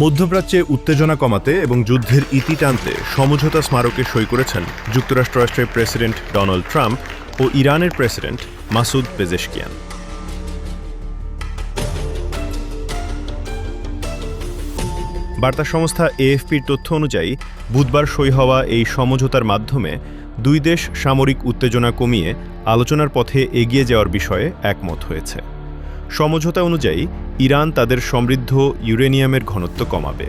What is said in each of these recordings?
মধ্যপ্রাচ্যে উত্তেজনা কমাতে এবং যুদ্ধের ইতি টানতে সমঝোতা স্মারকে সই করেছেন যুক্তরাষ্ট্রের প্রেসিডেন্ট ডোনাল্ড ট্রাম্প ও ইরানের প্রেসিডেন্ট মাসুদ পেজেশকিয়ান। বার্তা সংস্থা এএফপির তথ্য অনুযায়ী বুধবার সই হওয়া এই সমঝোতার মাধ্যমে দুই দেশ সামরিক উত্তেজনা কমিয়ে আলোচনার পথে এগিয়ে যাওয়ার বিষয়ে একমত হয়েছে। সমঝোতা অনুযায়ী ইরান তাদের সমৃদ্ধ ইউরেনিয়ামের ঘনত্ব কমাবে।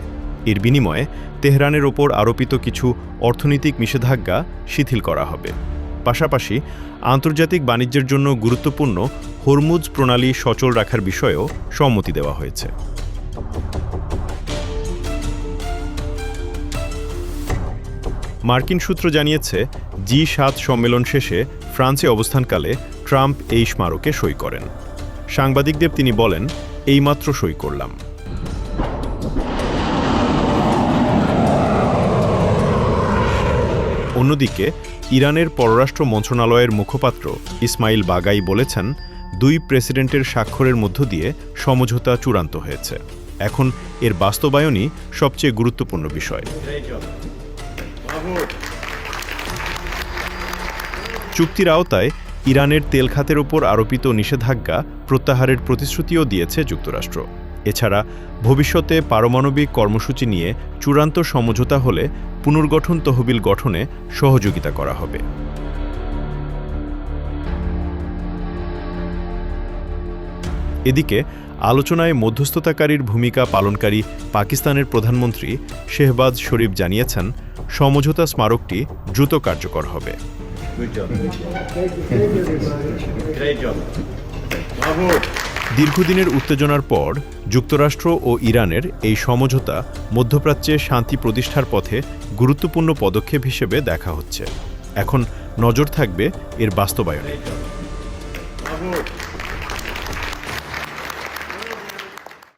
এর বিনিময়ে তেহরানের ওপর আরোপিত কিছু অর্থনৈতিক নিষেধাজ্ঞা শিথিল করা হবে। পাশাপাশি আন্তর্জাতিক বাণিজ্যের জন্য গুরুত্বপূর্ণ হরমুজ প্রণালী সচল রাখার বিষয়েও সম্মতি দেওয়া হয়েছে। মার্কিন সূত্র জানিয়েছে, জি7 সম্মেলন শেষে ফ্রান্সে অবস্থানকালে ট্রাম্প এই স্মারকে সই করেন। সাংবাদিকদের তিনি বলেন, এইমাত্র সই করলাম। অন্যদিকে ইরানের পররাষ্ট্র মন্ত্রণালয়ের মুখপাত্র ইসমাইল বাগাই বলেছেন, দুই প্রেসিডেন্টের স্বাক্ষরের মধ্য দিয়ে সমঝোতা চূড়ান্ত হয়েছে। এখন এর বাস্তবায়নই সবচেয়ে গুরুত্বপূর্ণ বিষয়। চুক্তির আওতায় ইরানের তেল খাতের ওপর আরোপিত নিষেধাজ্ঞা প্রত্যাহারের প্রতিশ্রুতিও দিয়েছে যুক্তরাষ্ট্র। এছাড়া ভবিষ্যতে পারমাণবিক কর্মসূচি নিয়ে চূড়ান্ত সমঝোতা হলে পুনর্গঠন তহবিল গঠনে সহযোগিতা করা হবে। এদিকে আলোচনায় মধ্যস্থতাকারীর ভূমিকা পালনকারী পাকিস্তানের প্রধানমন্ত্রী শেহবাজ শরীফ জানিয়েছেন, সমঝোতা স্মারকটি দ্রুত কার্যকর হবে। দীর্ঘদিনের উত্তেজনার পর যুক্তরাষ্ট্র ও ইরানের এই সমঝোতা মধ্যপ্রাচ্যে শান্তি প্রতিষ্ঠার পথে গুরুত্বপূর্ণ পদক্ষেপ হিসেবে দেখা হচ্ছে। এখন নজর থাকবে এর বাস্তবায়নে।